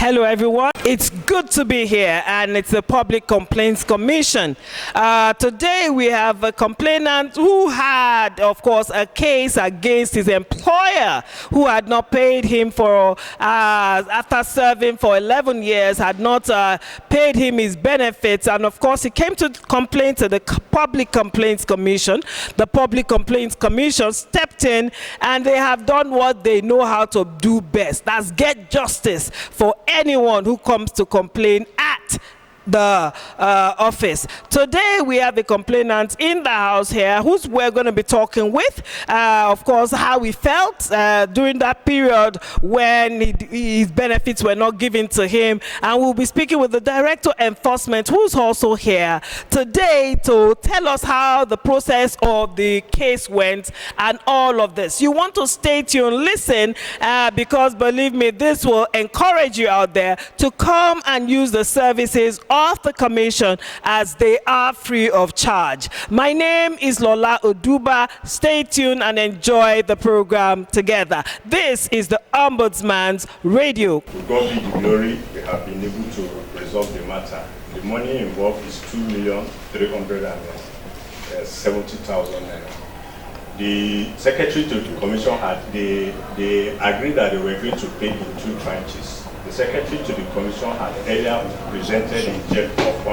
Hello everyone, it's good to be here and it's the Public Complaints Commission. Today we have a complainant who had, of course, a case against his employer who had not paid him for, after serving for 11 years, had not paid him his benefits, and of course he came to complain to the Public Complaints Commission. The Public Complaints Commission stepped in and they have done what they know how to do best. That's get justice for anyone who comes to complain at the office. Today we have a complainant in the house here who's we're going to be talking with, of course, how he felt during that period when his benefits were not given to him, and we'll be speaking with the Director of Enforcement, who's also here today to tell us how the process of the case went and all of this. You want to stay tuned, listen, because believe me, this will encourage you out there to come and use the services of the Commission as they are free of charge. My name is Lola Oduba. Stay tuned and enjoy the program together. This is the Ombudsman's Radio. To God be the glory, we have been able to resolve the matter. The money involved is 2,370,000 naira. The Secretary to the Commission they agreed that they were going to pay in 2 tranches. The Secretary to the Commission had earlier presented a check of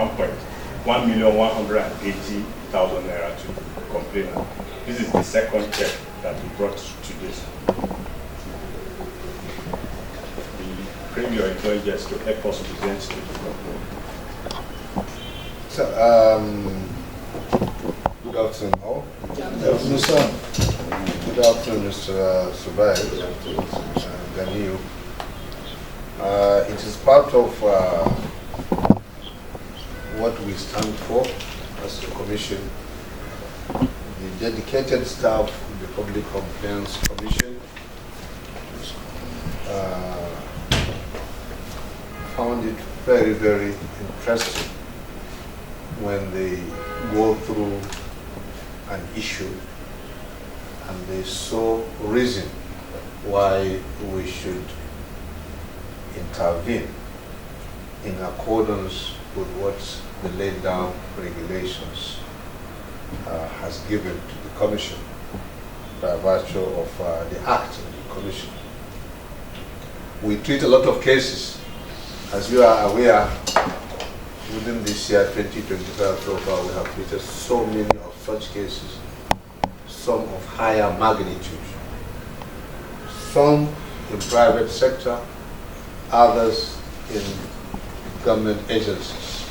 1,180,000 naira to the complainant. This is the second check that we brought to this. We crave your indulgence to help us present to the complainant. So, good afternoon all. Good afternoon, sir. Good afternoon, Mr. Subai. Good afternoon, Daniel. It is part of what we stand for as the Commission. The dedicated staff of the Public Complaints Commission found it very, very interesting when they go through an issue and they saw reason why we should intervene in accordance with what the laid down regulations has given to the Commission by virtue of the act of the Commission. We treat a lot of cases, as you are aware. Within this year 2025 so far, we have treated so many of such cases, some of higher magnitude, some in private sector, others in government agencies,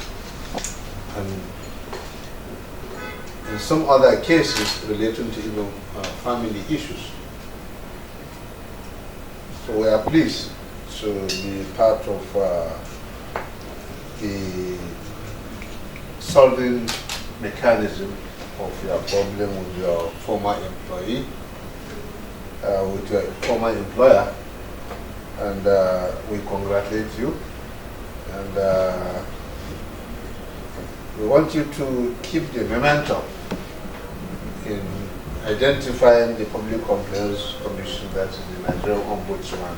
and in some other cases relating to even family issues. So we are pleased to be part of the solving mechanism of your problem with your former employee, with your former employer. And we congratulate you, and we want you to keep the momentum in identifying the Public Complaints Commission, that is the Nigerian Ombudsman,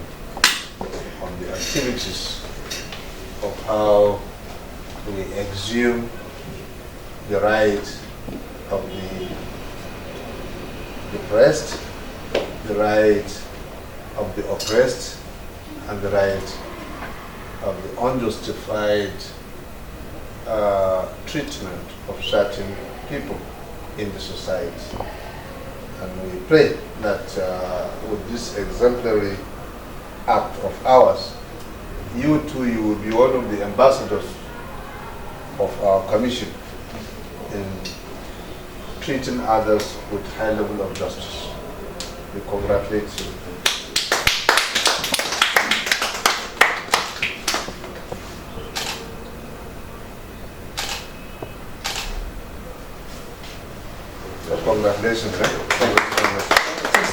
on the activities of how we exhume the right of the depressed, the right of the oppressed, and the right of the unjustified treatment of certain people in the society. And we pray that with this exemplary act of ours, you too, you will be one of the ambassadors of our Commission in treating others with high level of justice. We congratulate you. Congratulations.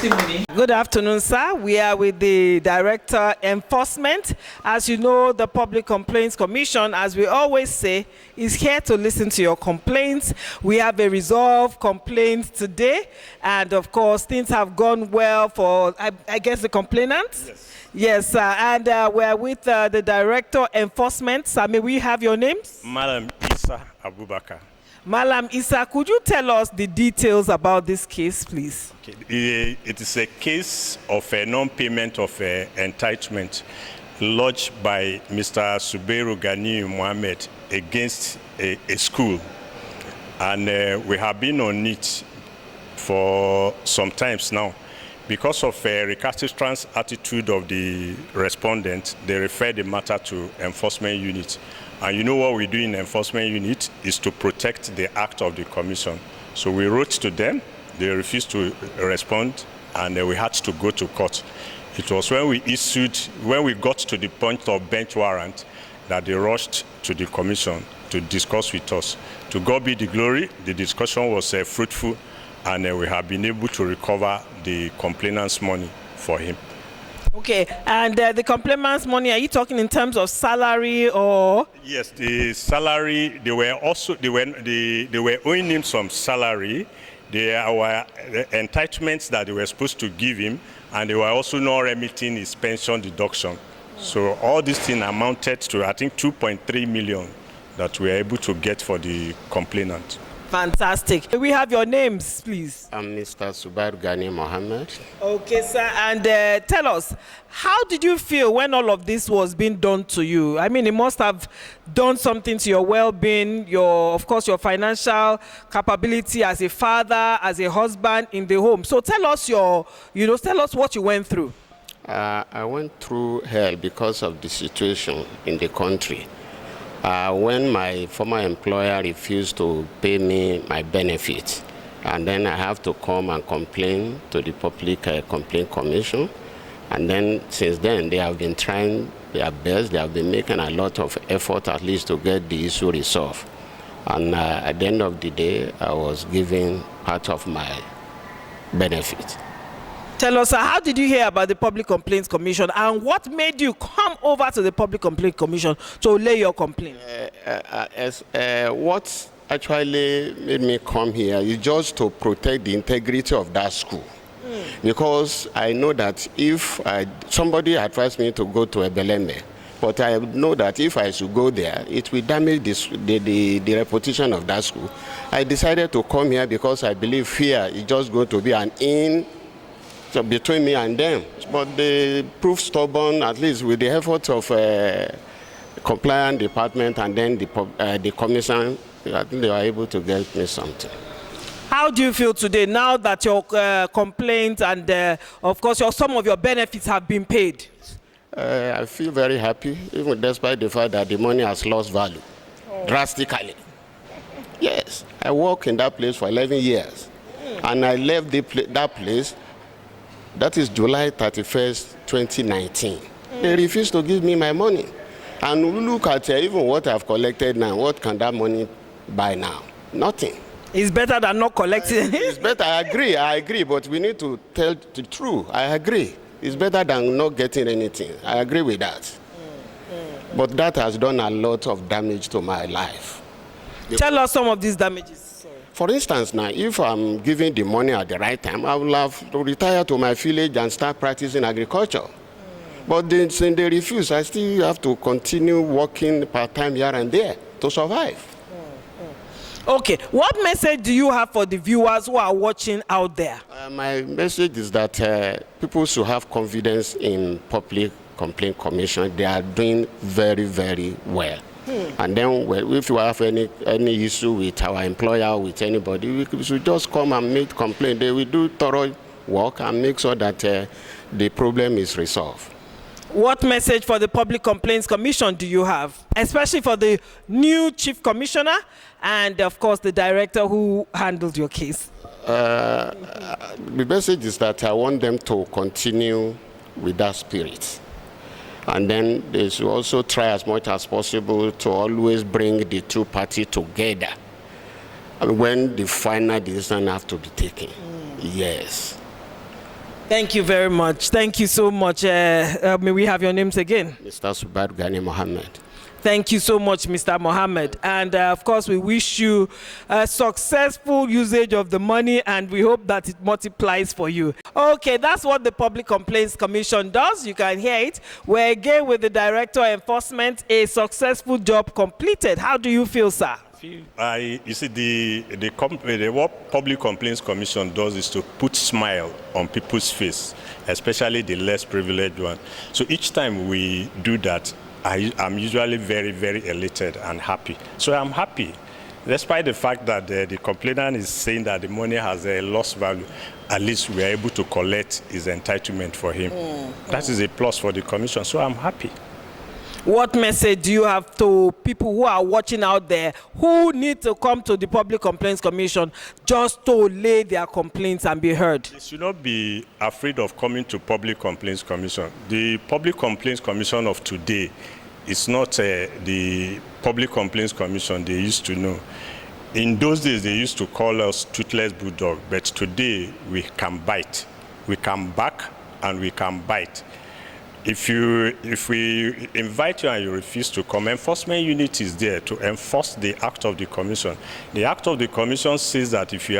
testimony. Good afternoon, sir. We are with the Director Enforcement. As you know, the Public Complaints Commission, as we always say, is here to listen to your complaints. We have a resolved complaint today, and of course, things have gone well for, I guess, the complainant? Yes. Yes, sir. And we're with the Director Enforcement. Sir, may we have your names? Madam Isa Abubakar. Malam Isa, could you tell us the details about this case, please? Okay. It is a case of a non-payment of entitlement lodged by Mr. Subairu Gani Mohammed against a school. And we have been on it for some times now. Because of a recalcitrant attitude of the respondent, they refer the matter to enforcement unit. And you know what we do in enforcement unit is to protect the act of the commission. So we wrote to them, they refused to respond, and we had to go to court. It was when we got to the point of bench warrant that they rushed to the commission to discuss with us. To God be the glory, the discussion was fruitful, and we have been able to recover the complainant's money for him. Okay, and the complainant's money, are you talking in terms of salary or? Yes, the salary, they were owing him some salary. There were entitlements that they were supposed to give him, and they were also not remitting his pension deduction. So all these things amounted to, I think, 2.3 million that we were able to get for the complainant. Fantastic. We have your names, please. I'm Mr. Subairu Gani Mohammed. Okay, sir. And tell us, how did you feel when all of this was being done to you? I mean, it must have done something to your well-being, of course, your financial capability as a father, as a husband in the home. So tell us tell us what you went through. I went through hell because of the situation in the country. When my former employer refused to pay me my benefits, and then I have to come and complain to the Public Complaint Commission. And then since then, they have been trying their best. They have been making a lot of effort at least to get the issue resolved. And at the end of the day, I was given part of my benefit. Tell us, how did you hear about the Public Complaints Commission, and what made you come over to the Public Complaint Commission to lay your complaint? What actually made me come here is just to protect the integrity of that school. Because I know that if somebody advised me to go to Ebeleme, but I know that if I should go there, it will damage the reputation of that school. I decided to come here because I believe here is just going to be an in between me and them. But they proved stubborn, at least with the efforts of compliance department and then the commission. I think they were able to get me something. How do you feel today now that your complaint and of course some of your benefits have been paid? I feel very happy, even despite the fact that the money has lost value drastically. Yes, I worked in that place for 11 years, and I left that place. That is July 31st, 2019. They refused to give me my money. And look at even what I've collected now. What can that money buy now? Nothing. It's better than not collecting. It's better, I agree, but we need to tell the truth. I agree. It's better than not getting anything. I agree with that. But that has done a lot of damage to my life. Tell us some of these damages. For instance, now, if I'm giving the money at the right time, I will have to retire to my village and start practicing agriculture. But since they refuse, I still have to continue working part-time here and there to survive. Okay, what message do you have for the viewers who are watching out there? My message is that people should have confidence in Public Complaint Commission. They are doing very, very well. And then if you have any issue with our employer, with anybody, we should just come and make complaint. They will do thorough work and make sure that the problem is resolved. What message for the Public Complaints Commission do you have, especially for the new Chief Commissioner and, of course, the director who handled your case? The message is that I want them to continue with that spirit. And then they should also try as much as possible to always bring the two parties together when the final decision has to be taken. Yes. Thank you very much. Thank you so much. May we have your names again? Mr. Subat Gani Mohammed. Thank you so much, Mr. Mohammed. And of course, we wish you a successful usage of the money, and we hope that it multiplies for you. Okay, that's what the Public Complaints Commission does. You can hear it. We're again with the Director of Enforcement, a successful job completed. How do you feel, sir? You see, what Public Complaints Commission does is to put smile on people's face, especially the less privileged one. So each time we do that, I'm usually very, very elated and happy. So I'm happy, despite the fact that the complainant is saying that the money has a loss value. At least we are able to collect his entitlement for him. That is a plus for the commission, so I'm happy. What message do you have to people who are watching out there who need to come to the Public Complaints Commission just to lay their complaints and be heard? They should not be afraid of coming to Public Complaints Commission. The Public Complaints Commission of today is not the Public Complaints Commission they used to know. In those days, they used to call us toothless bulldog, but today we can bite. We can bark and we can bite. If we invite you and you refuse to come, enforcement unit is there to enforce the act of the commission. The act of the commission says that if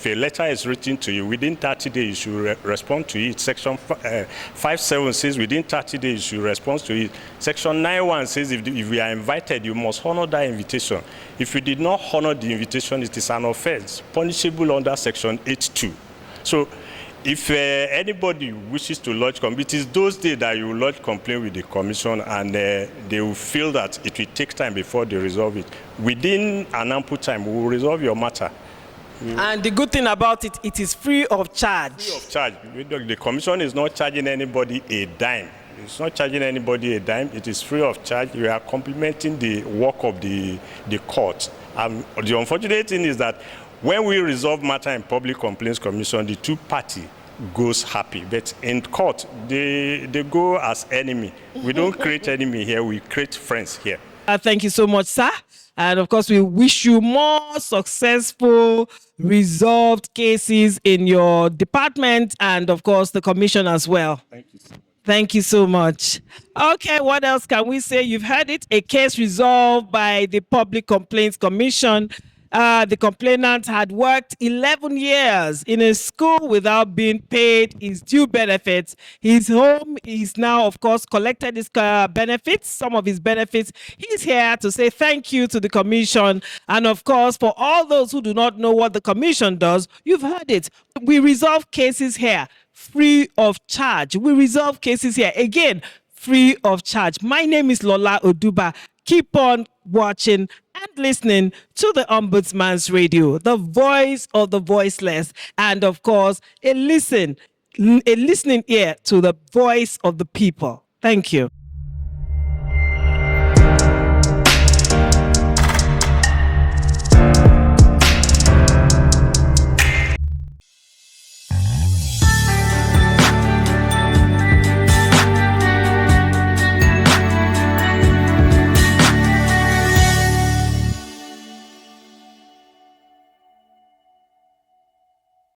a letter is written to you within 30 days, you should respond to it. Section 5.7 says within 30 days, you should respond to it. Section 9.1 says if we are invited, you must honor that invitation. If you did not honor the invitation, it is an offense, punishable under Section 8.2. So, if anybody wishes to lodge complaint, it is those days that you will lodge complaint with the commission, and they will feel that it will take time before they resolve it. Within an ample time, we will resolve your matter. And the good thing about it, it is free of charge. Free of charge. The commission is not charging anybody a dime. It's not charging anybody a dime. It is free of charge. We are complementing the work of the court. The unfortunate thing is that when we resolve matter in Public Complaints Commission, the two parties goes happy. But in court, they go as enemy. We don't create enemy here. We create friends here. Thank you so much, sir. And of course, we wish you more successful, resolved cases in your department and, of course, the commission as well. Thank you so much. Thank you so much. Okay, what else can we say? You've heard it. A case resolved by the Public Complaints Commission. The complainant had worked 11 years in a school without being paid his due benefits. His home is now, of course, collected his benefits, some of his benefits. He's here to say thank you to the commission. And of course, for all those who do not know what the commission does, you've heard it. We resolve cases here free of charge. We resolve cases here, again, free of charge. My name is Lola Oduba. Keep on watching and listening to the Ombudsman's Radio, the voice of the voiceless, and of course, a listening ear to the voice of the people. Thank you.